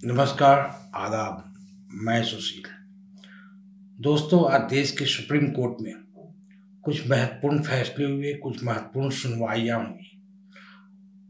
नमस्कार, आदाब। मैं सुशील। दोस्तों, आज देश के सुप्रीम कोर्ट में कुछ महत्वपूर्ण फैसले हुए, कुछ महत्वपूर्ण सुनवाइयाँ हुई।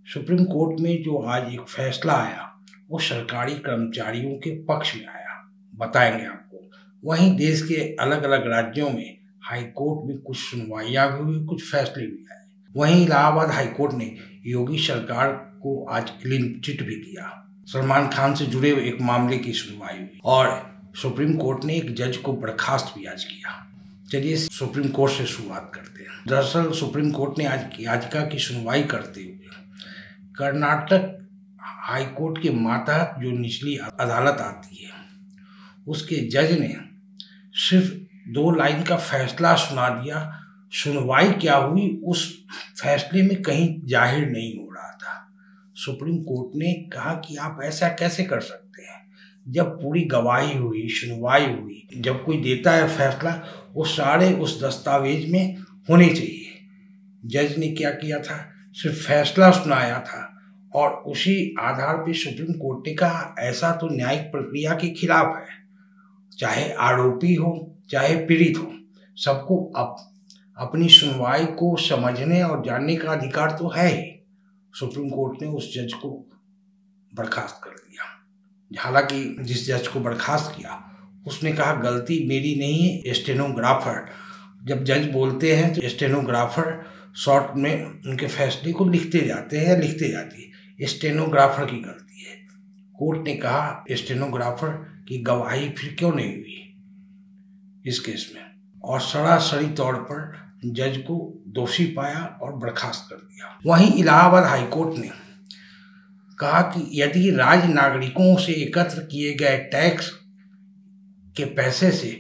सुप्रीम कोर्ट में जो आज एक फैसला आया वो सरकारी कर्मचारियों के पक्ष में आया, बताएंगे आपको। वहीं देश के अलग अलग राज्यों में हाई कोर्ट में कुछ सुनवाइयाँ भी हुई, कुछ फैसले भी आए। वहीं इलाहाबाद हाई कोर्ट ने योगी सरकार को आज क्लीन चिट भी दिया। सलमान खान से जुड़े एक मामले की सुनवाई हुई और सुप्रीम कोर्ट ने एक जज को बर्खास्त भी आज किया। चलिए सुप्रीम कोर्ट से शुरुआत करते हैं। दरअसल सुप्रीम कोर्ट ने आज याचिका की सुनवाई करते हुए कर्नाटक हाई कोर्ट के मातहत जो निचली अदालत आती है उसके जज ने सिर्फ 2 लाइन का फैसला सुना दिया। सुनवाई क्या हुई उस फैसले में कहीं जाहिर नहीं हो रहा था। सुप्रीम कोर्ट ने कहा कि आप ऐसा कैसे कर सकते हैं, जब पूरी गवाही हुई, सुनवाई हुई, जब कोई देता है फैसला वो सारे उस दस्तावेज में होने चाहिए। जज ने क्या किया था, सिर्फ फैसला सुनाया था और उसी आधार पर सुप्रीम कोर्ट ने कहा ऐसा तो न्यायिक प्रक्रिया के खिलाफ है। चाहे आरोपी हो चाहे पीड़ित हो, सबको अपनी सुनवाई को समझने और जानने का अधिकार तो है ही। सुप्रीम कोर्ट ने उस जज को बर्खास्त कर दिया। हालांकि जिस जज को बर्खास्त किया उसने कहा गलती मेरी नहीं है, स्टेनोग्राफर। जब जज बोलते हैं तो स्टेनोग्राफर शॉर्ट में उनके फैसले को लिखते जाते हैं या लिखते जाती है, स्टेनोग्राफर की गलती है। कोर्ट ने कहा स्टेनोग्राफर की गवाही फिर क्यों नहीं हुई इस केस में, और सरासरी तौर पर जज को दोषी पाया और बर्खास्त कर दिया। वहीं इलाहाबाद हाईकोर्ट ने कहा कि यदि राज्य नागरिकों से एकत्र किए गए टैक्स के पैसे से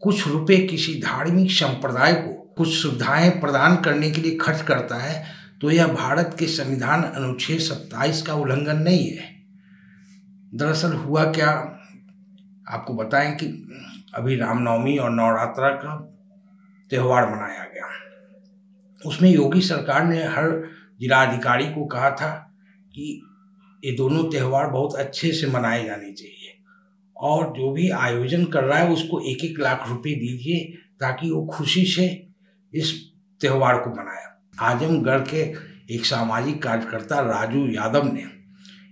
कुछ रुपए किसी धार्मिक संप्रदाय को कुछ सुविधाएं प्रदान करने के लिए खर्च करता है तो यह भारत के संविधान अनुच्छेद 27 का उल्लंघन नहीं है। दरअसल हुआ क्या, आपको बताएं कि अभी रामनवमी और नवरात्रा का त्यौहार मनाया गया। उसमें योगी सरकार ने हर जिलाधिकारी को कहा था कि ये दोनों त्यौहार बहुत अच्छे से मनाए जाने चाहिए और जो भी आयोजन कर रहा है उसको 1-1 लाख रुपए दीजिए ताकि वो खुशी से इस त्यौहार को मनाए। आजमगढ़ के एक सामाजिक कार्यकर्ता राजू यादव ने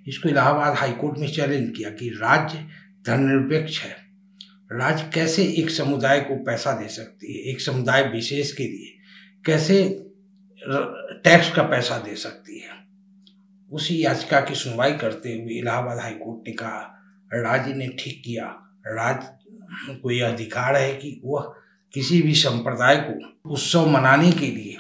इसको इलाहाबाद हाईकोर्ट में चैलेंज किया कि राज्य धर्मनिरपेक्ष है, राज्य कैसे एक समुदाय को पैसा दे सकती है, एक समुदाय विशेष के लिए कैसे टैक्स का पैसा दे सकती है। उसी याचिका की सुनवाई करते हुए इलाहाबाद हाईकोर्ट ने कहा राज्य ने ठीक किया, राज्य को यह अधिकार है कि वह किसी भी संप्रदाय को उत्सव मनाने के लिए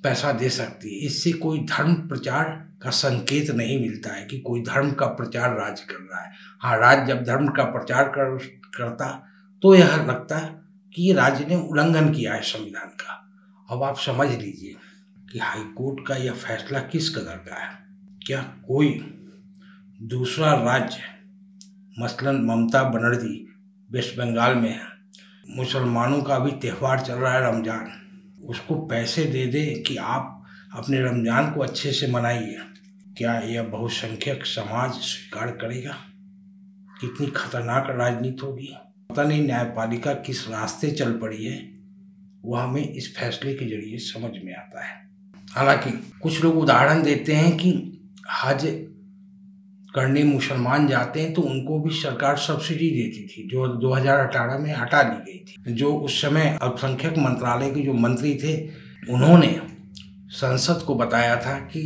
पैसा दे सकती है। इससे कोई धर्म प्रचार का संकेत नहीं मिलता है कि कोई धर्म का प्रचार राज्य कर रहा है। हाँ, राज्य जब धर्म का प्रचार करता तो यह लगता है कि राज्य ने उल्लंघन किया है संविधान का। अब आप समझ लीजिए कि हाईकोर्ट का यह फैसला किस कदर का है। क्या कोई दूसरा राज्य, मसलन ममता बनर्जी वेस्ट बंगाल में है, मुसलमानों का भी त्यौहार चल रहा है रमजान, उसको पैसे दे दे कि आप अपने रमजान को अच्छे से मनाइए, क्या यह बहुसंख्यक समाज स्वीकार करेगा? कितनी खतरनाक राजनीति होगी। पता नहीं न्यायपालिका किस रास्ते चल पड़ी है, वह हमें इस फैसले के जरिए समझ में आता है। हालांकि कुछ लोग उदाहरण देते हैं कि हज करने मुसलमान जाते हैं तो उनको भी सरकार सब्सिडी देती थी, जो 2018 में हटा दी गई थी। जो उस समय अल्पसंख्यक मंत्रालय के जो मंत्री थे उन्होंने संसद को बताया था कि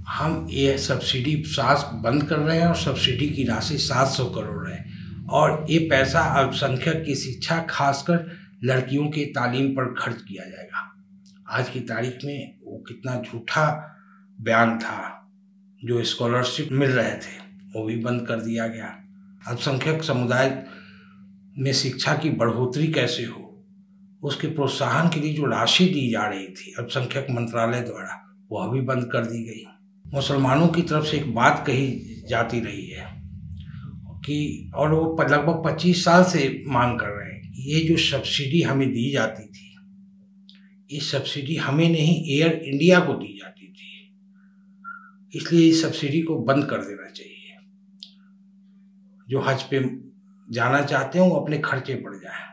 हम ये सब्सिडी बंद कर रहे हैं और सब्सिडी की राशि 700 करोड़ है और ये पैसा अल्पसंख्यक की शिक्षा, खासकर लड़कियों के तालीम पर खर्च किया जाएगा। आज की तारीख में वो कितना झूठा बयान था। जो स्कॉलरशिप मिल रहे थे वो भी बंद कर दिया गया। अल्पसंख्यक समुदाय में शिक्षा की बढ़ोतरी कैसे हो, उसके प्रोत्साहन के लिए जो राशि दी जा रही थी अल्पसंख्यक मंत्रालय द्वारा, वह भी बंद कर दी गई। मुसलमानों की तरफ से एक बात कही जाती रही है कि, और वो लगभग 25 साल से मांग कर रहे हैं, ये जो सब्सिडी हमें दी जाती थी, ये सब्सिडी हमें नहीं एयर इंडिया को दी जाती थी, इसलिए इस सब्सिडी को बंद कर देना चाहिए। जो हज पे जाना चाहते हैं वो अपने खर्चे पड़ जाए।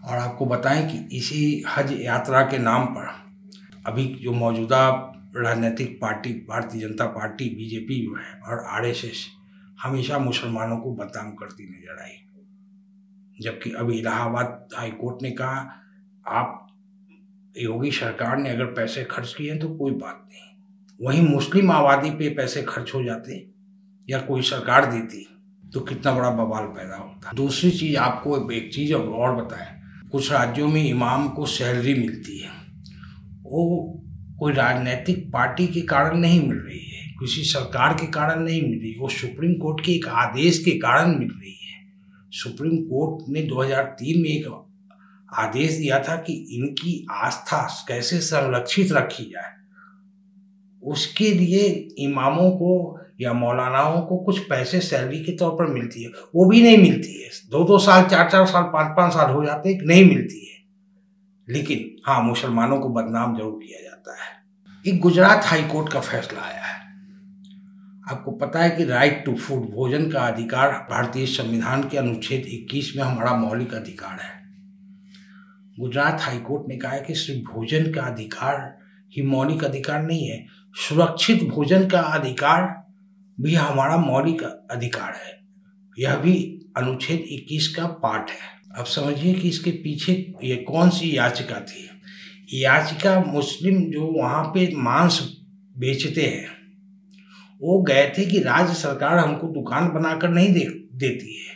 और आपको बताएं कि इसी हज यात्रा के नाम पर अभी जो मौजूदा राजनीतिक party Bharatiya Janata party BJP जो है और आरएसएस हमेशा मुसलमानों को बदनाम करती नजर आई। जबकि अभी इलाहाबाद हाई कोर्ट ने कहा आप योगी सरकार ने अगर पैसे खर्च किए तो कोई बात नहीं, वहीं मुस्लिम आबादी पे पैसे खर्च हो जाते या कोई सरकार देती तो कितना बड़ा बवाल पैदा होता। दूसरी चीज आपको एक चीज और बताएं, कुछ राज्यों में इमाम को सैलरी मिलती है, वो कोई राजनीतिक पार्टी के कारण नहीं मिल रही है, किसी सरकार के कारण नहीं मिल रही, वो सुप्रीम कोर्ट के एक आदेश के कारण मिल रही है। सुप्रीम कोर्ट ने 2003 में एक आदेश दिया था कि इनकी आस्था कैसे संरक्षित रखी जाए, उसके लिए इमामों को या मौलानाओं को कुछ पैसे सैलरी के तौर पर मिलती है, वो भी नहीं मिलती है। 2-2 साल 4-4 साल 5-5 साल हो जाते हैं, नहीं मिलती है। लेकिन हाँ, मुसलमानों को बदनाम जरूर किया जाता है। एक गुजरात हाई कोर्ट का फैसला आया है। आपको पता है कि राइट टू फूड, भोजन का अधिकार भारतीय संविधान के अनुच्छेद 21 में हमारा मौलिक अधिकार है। गुजरात हाई कोर्ट ने कहा है कि सिर्फ भोजन का अधिकार ही मौलिक अधिकार नहीं है, सुरक्षित भोजन का अधिकार भी हमारा मौलिक अधिकार है। यह भी अनुच्छेद 21 का पार्ट है। अब समझिए कि इसके पीछे ये कौन सी याचिका थी। याचिका मुस्लिम जो वहाँ पे मांस बेचते हैं वो गए थे कि राज्य सरकार हमको दुकान बनाकर नहीं देती है,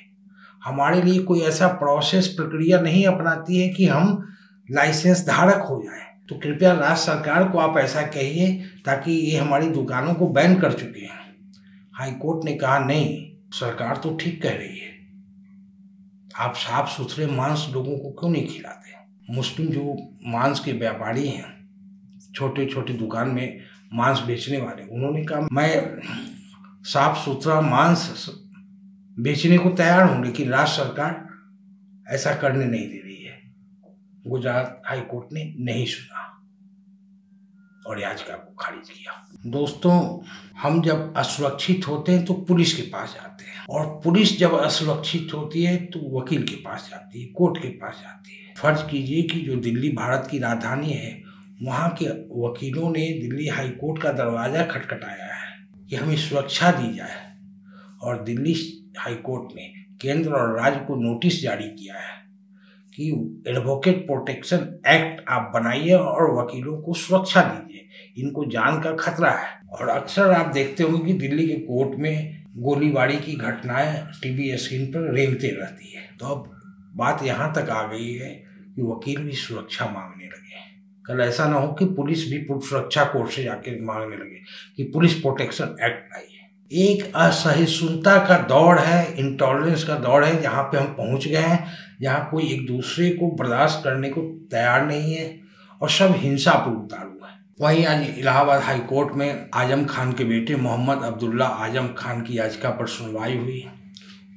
हमारे लिए कोई ऐसा प्रोसेस प्रक्रिया नहीं अपनाती है कि हम लाइसेंस धारक हो जाएं, तो कृपया राज्य सरकार को आप ऐसा कहिए ताकि ये हमारी दुकानों को बैन कर चुके हैं। हाई कोर्ट ने कहा नहीं, सरकार तो ठीक कह रही है, आप साफ सुथरे मांस लोगों को क्यों नहीं खिलाते। मुस्लिम जो मांस के व्यापारी हैं, छोटे छोटे दुकान में मांस बेचने वाले, उन्होंने कहा मैं साफ सुथरा मांस बेचने को तैयार हूं, लेकिन राज्य सरकार ऐसा करने नहीं दे रही है। गुजरात हाई कोर्ट ने नहीं सुना और याचिका को खारिज किया। दोस्तों, हम जब असुरक्षित होते हैं तो पुलिस के पास जाते हैं, और पुलिस जब असुरक्षित होती है तो वकील के पास जाती है, कोर्ट के पास जाती है। फर्ज कीजिए कि जो दिल्ली भारत की राजधानी है, वहाँ के वकीलों ने दिल्ली हाई कोर्ट का दरवाजा खटखटाया है कि हमें सुरक्षा दी जाए, और दिल्ली हाई कोर्ट ने केंद्र और राज्य को नोटिस जारी किया है कि एडवोकेट प्रोटेक्शन एक्ट आप बनाइए और वकीलों को सुरक्षा दीजिए, इनको जान का खतरा है। और अक्सर आप देखते होंगे कि दिल्ली के कोर्ट में गोलीबारी की घटनाएं टीवी स्क्रीन पर रेंगते रहती है। तो अब बात यहाँ तक आ गई है कि वकील भी सुरक्षा मांगने लगे। कल ऐसा ना हो कि पुलिस भी सुरक्षा कोर्ट से जाके मांगने लगे कि पुलिस प्रोटेक्शन एक्ट लाइए। एक असहिष्णुता का दौर है, इंटॉलरेंस का दौर है, जहाँ पे हम पहुँच गए हैं, जहाँ कोई एक दूसरे को बर्दाश्त करने को तैयार नहीं है और सब हिंसा पर उतार हुआ है। वहीं आज इलाहाबाद हाई कोर्ट में आजम खान के बेटे मोहम्मद अब्दुल्ला आजम खान की याचिका पर सुनवाई हुई।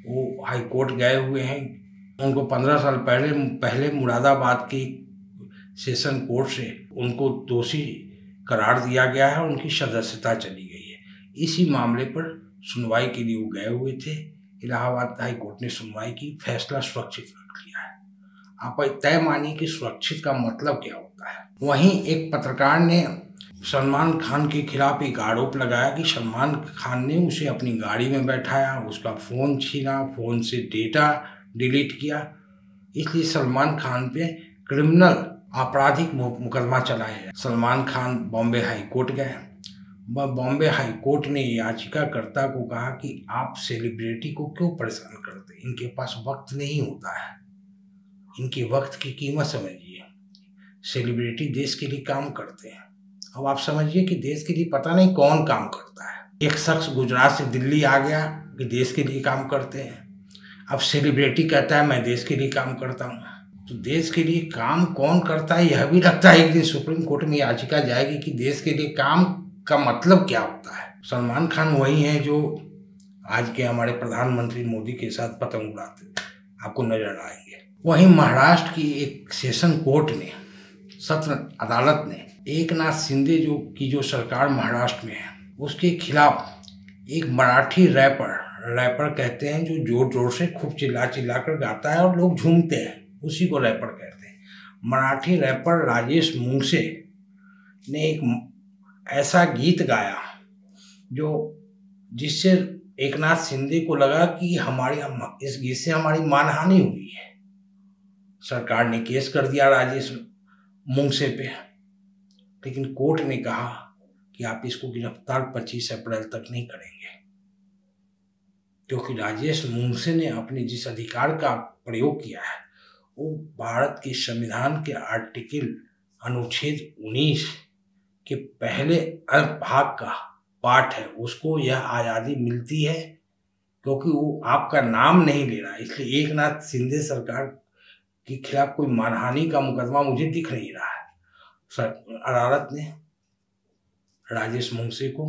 वो हाई कोर्ट गए हुए हैं, उनको 15 साल पहले मुरादाबाद की सेशन कोर्ट से उनको दोषी करार दिया गया है, उनकी सदस्यता चली गई है। इसी मामले पर सुनवाई के लिए वो गए हुए थे। इलाहाबाद हाई कोर्ट ने सुनवाई की, फैसला सुरक्षित रख लिया है। आप तय मानिए कि सुरक्षित का मतलब क्या होता है। वहीं एक पत्रकार ने सलमान खान के खिलाफ एक आरोप लगाया कि सलमान खान ने उसे अपनी गाड़ी में बैठाया, उसका फ़ोन छीना, फ़ोन से डेटा डिलीट किया, इसलिए सलमान खान पे क्रिमिनल आपराधिक मुकदमा चलाया गया। सलमान खान बॉम्बे हाई कोर्ट गए। बॉम्बे हाई कोर्ट ने याचिकाकर्ता को कहा कि आप सेलिब्रिटी को क्यों परेशान करते, इनके पास वक्त नहीं होता है, इनके वक्त की कीमत समझिए। सेलिब्रिटी देश के लिए काम करते हैं। अब आप समझिए कि देश के लिए पता नहीं कौन काम करता है। एक शख्स गुजरात से दिल्ली आ गया कि देश के लिए काम करते हैं। अब सेलिब्रिटी कहता है मैं देश के लिए काम करता हूँ, तो देश के लिए काम कौन करता है, यह भी लगता है एक दिन सुप्रीम कोर्ट में याचिका जाएगी कि देश के लिए काम का मतलब क्या होता है। सलमान खान वही हैं जो आज के हमारे प्रधानमंत्री मोदी के साथ पतंग उड़ाते आपको नजर आएंगे। वहीं महाराष्ट्र की एक सेशन कोर्ट ने, सत्र अदालत ने एकनाथ शिंदे जो सरकार महाराष्ट्र में है, उसके खिलाफ एक मराठी रैपर रैपर कहते हैं जो जोर जोर से खूब चिल्ला चिल्ला कर गाता है और लोग झूमते हैं, उसी को रैपर कहते हैं। मराठी रैपर राजेश मूंगसे ने एक ऐसा गीत गाया जो जिससे एकनाथ शिंदे को लगा कि इस गीत से हमारी मानहानि हुई है। सरकार ने केस कर दिया राजेश मूंगसे पे, लेकिन कोर्ट ने कहा कि आप इसको गिरफ्तार 25 अप्रैल तक नहीं करेंगे, क्योंकि राजेश मूंगसे ने अपने जिस अधिकार का प्रयोग किया है वो भारत के संविधान के आर्टिकल अनुच्छेद 19 के पहले भाग का पाठ है, उसको यह आज़ादी मिलती है क्योंकि वो आपका नाम नहीं ले रहा है। इसलिए एकनाथ शिंदे सरकार के खिलाफ कोई मानहानि का मुकदमा मुझे दिख नहीं रहा है। अदालत ने राजेश मूंगसे को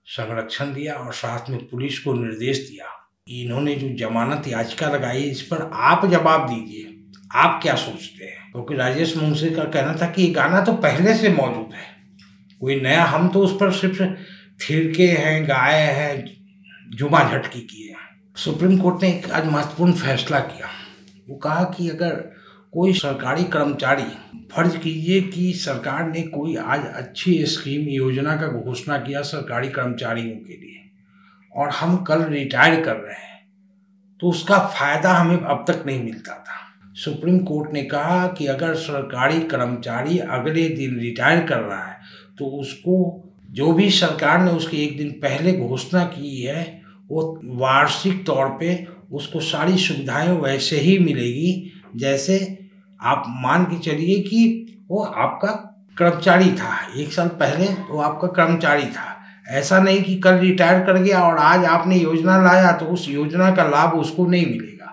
संरक्षण दिया और साथ में पुलिस को निर्देश दिया। इन्होंने जो जमानत याचिका लगाई इस पर आप जवाब दीजिए, आप क्या सोचते हैं? क्योंकि राजेश मूंगसे का कहना था कि ये गाना तो पहले से मौजूद है, कोई नया, हम तो उस पर सिर्फ थिरके हैं, गाए हैं, जुमा झटकी किए हैं। सुप्रीम कोर्ट ने एक आज महत्वपूर्ण फैसला किया। वो कहा कि अगर कोई सरकारी कर्मचारी, फर्ज कीजिए कि सरकार ने कोई आज अच्छी स्कीम योजना का घोषणा किया सरकारी कर्मचारियों के लिए और हम कल रिटायर कर रहे हैं, तो उसका फायदा हमें अब तक नहीं मिलता था। सुप्रीम कोर्ट ने कहा कि अगर सरकारी कर्मचारी अगले दिन रिटायर कर रहा है तो उसको जो भी सरकार ने उसके एक दिन पहले घोषणा की है वो वार्षिक तौर पे उसको सारी सुविधाएं वैसे ही मिलेगी जैसे आप मान के चलिए कि वो आपका कर्मचारी था, एक साल पहले वो आपका कर्मचारी था। ऐसा नहीं कि कल रिटायर कर गया और आज आपने योजना लाया तो उस योजना का लाभ उसको नहीं मिलेगा।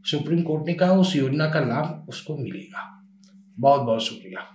सुप्रीम कोर्ट ने कहा उस योजना का लाभ उसको मिलेगा। बहुत बहुत शुक्रिया।